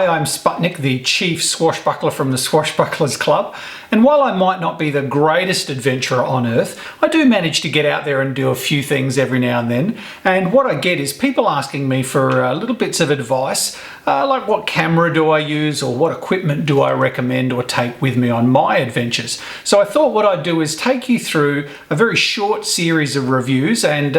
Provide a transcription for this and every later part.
Hi, I'm Sputnik, the chief swashbuckler from the Swashbucklers Club, and while I might not be the greatest adventurer on earth, I do manage to get out there and do a few things every now and then, and what I get is people asking me for little bits of advice, like what camera do I use or what equipment do I recommend or take with me on my adventures. So I thought what I'd do is take you through a very short series of reviews and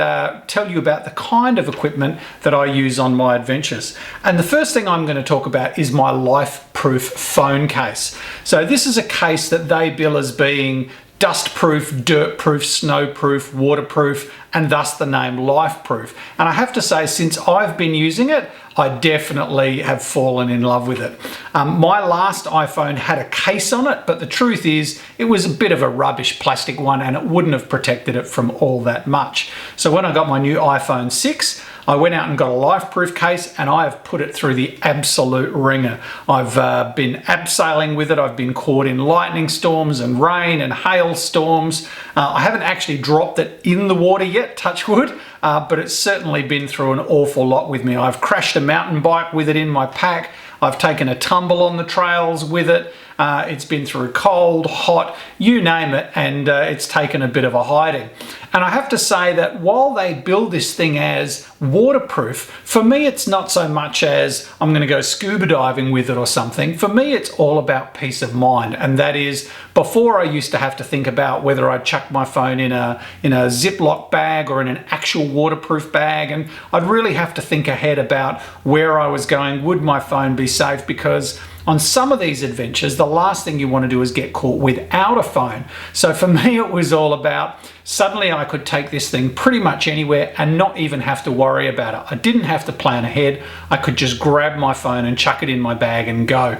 tell you about the kind of equipment that I use on my adventures. And the first thing I'm going to talk about is my Lifeproof phone case. So this is a case that they bill as being dustproof, dirtproof, snowproof, waterproof, and thus the name Lifeproof. And I have to say, since I've been using it, I definitely have fallen in love with it. My last iPhone had a case on it, but the truth is it was a bit of a rubbish plastic one and it wouldn't have protected it from all that much. So when I got my new iPhone 6, I went out and got a Lifeproof case and I have put it through the absolute ringer. I've been abseiling with it. I've been caught in lightning storms and rain and hail storms. I haven't actually dropped it in the water yet, touch wood, but it's certainly been through an awful lot with me. I've crashed a mountain bike with it in my pack. I've taken a tumble on the trails with it. It's been through cold, hot, you name it, and it's taken a bit of a hiding. And I have to say that while they build this thing as waterproof, for me it's not so much as I'm going to go scuba diving with it or something. For me it's all about peace of mind, and that is, before I used to have to think about whether I'd chuck my phone in a Ziploc bag or in an actual waterproof bag, and I'd really have to think ahead about where I was going. Would my phone be safe? Because on some of these adventures, the last thing you want to do is get caught without a phone. So for me, it was all about suddenly I could take this thing pretty much anywhere and not even have to worry about it. I didn't have to plan ahead. I could just grab my phone and chuck it in my bag and go.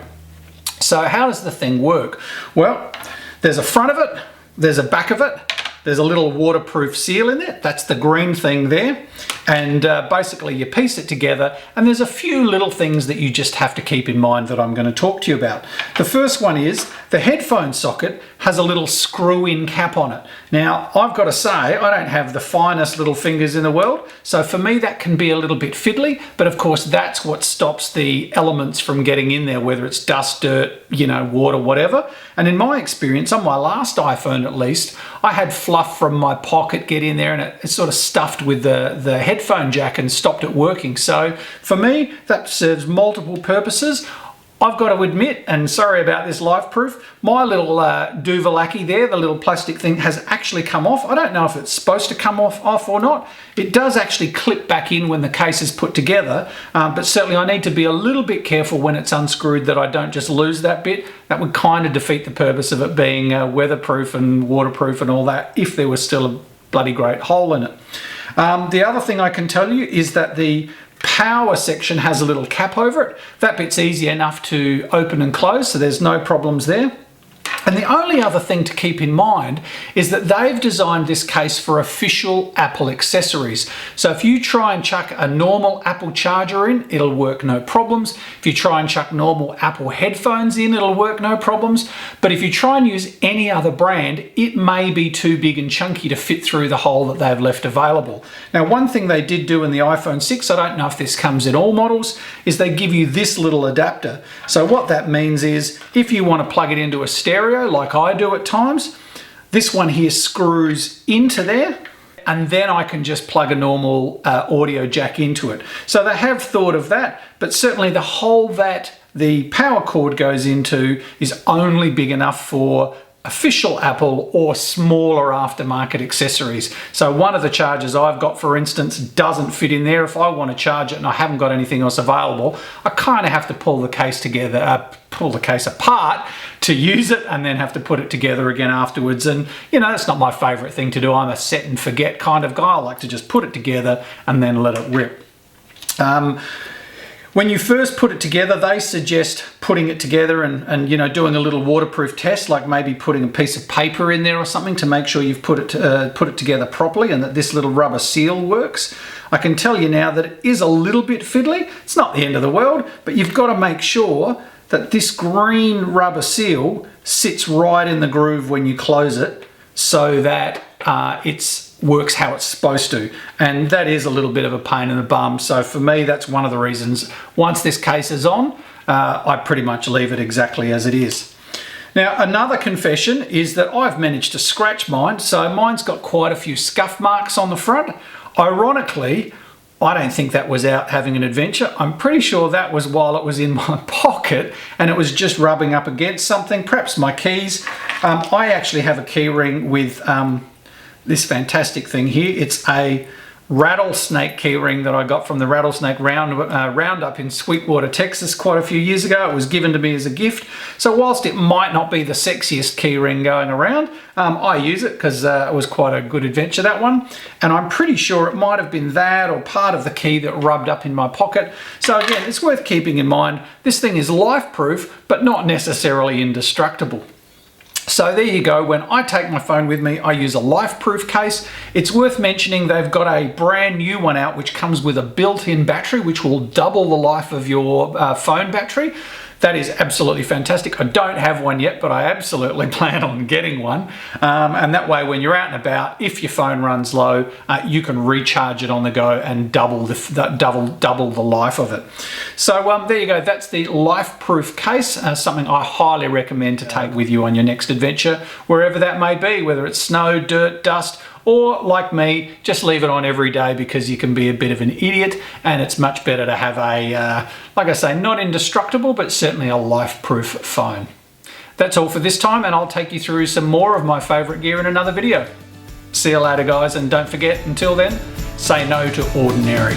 So how does the thing work? Well, there's a front of it, there's a back of it, there's a little waterproof seal in there. That's the green thing there. And basically you piece it together, and there's a few little things that you just have to keep in mind that I'm going to talk to you about. The first one is the headphone socket has a little screw-in cap on it. Now, I've got to say, I don't have the finest little fingers in the world, so for me that can be a little bit fiddly, but of course that's what stops the elements from getting in there, whether it's dust, dirt, water, whatever. And in my experience, on my last iPhone at least, I had fluff from my pocket get in there and it sort of stuffed with the headphone jack and stopped it working. So for me, that serves multiple purposes. I've got to admit, and sorry about this Lifeproof, my little Duvalaki there, the little plastic thing, has actually come off. I don't know if it's supposed to come off or not. It does actually clip back in when the case is put together, but certainly I need to be a little bit careful when it's unscrewed that I don't just lose that bit. That would kind of defeat the purpose of it being weatherproof and waterproof and all that if there was still a bloody great hole in it. The other thing I can tell you is that the power section has a little cap over it. That bit's easy enough to open and close, so there's no problems there. And the only other thing to keep in mind is that they've designed this case for official Apple accessories. So if you try and chuck a normal Apple charger in, it'll work no problems. If you try and chuck normal Apple headphones in, it'll work no problems. But if you try and use any other brand, it may be too big and chunky to fit through the hole that they've left available. Now, one thing they did do in the iPhone 6, I don't know if this comes in all models, is they give you this little adapter. So what that means is if you want to plug it into a stereo, like I do at times, this one here screws into there, and then I can just plug a normal audio jack into it. So they have thought of that, but certainly the hole that the power cord goes into is only big enough for official Apple or smaller aftermarket accessories. So one of the chargers I've got, for instance, doesn't fit in there. If I want to charge it and I haven't got anything else available, I kind of have to pull the case together, pull the case apart to use it, and then have to put it together again afterwards. And that's not my favorite thing to do. I'm a set and forget kind of guy. I like to just put it together and then let it rip. When you first put it together, they suggest putting it together and doing a little waterproof test, like maybe putting a piece of paper in there or something to make sure you've put it together properly and that this little rubber seal works. I can tell you now that it is a little bit fiddly. It's not the end of the world, but you've got to make sure that this green rubber seal sits right in the groove when you close it, so that it's works how it's supposed to, and that is a little bit of a pain in the bum. So for me, that's one of the reasons, once this case is on, I pretty much leave it exactly as it is. Now, another confession is that I've managed to scratch mine, so mine's got quite a few scuff marks on the front. Ironically, I don't think that was out having an adventure. I'm pretty sure that was while it was in my pocket and it was just rubbing up against something, perhaps my keys. I actually have a key ring with this fantastic thing here. It's a rattlesnake key ring that I got from the Rattlesnake Roundup in Sweetwater, Texas quite a few years ago. It was given to me as a gift. So whilst it might not be the sexiest key ring going around, I use it because it was quite a good adventure, that one. And I'm pretty sure it might have been that or part of the key that rubbed up in my pocket. So again, it's worth keeping in mind. This thing is life-proof, but not necessarily indestructible. So there you go. When I take my phone with me, I use a Lifeproof case. It's worth mentioning they've got a brand new one out which comes with a built-in battery which will double the life of your phone battery. That is absolutely fantastic. I don't have one yet, but I absolutely plan on getting one. And that way, when you're out and about, if your phone runs low, you can recharge it on the go and double the life of it. So there you go. That's the Lifeproof case. Something I highly recommend to take with you on your next adventure, wherever that may be, whether it's snow, dirt, dust, or like me, just leave it on every day because you can be a bit of an idiot, and it's much better to have a, like I say, not indestructible, but certainly a life-proof phone. That's all for this time, and I'll take you through some more of my favourite gear in another video. See you later, guys, and don't forget, until then, say no to ordinary.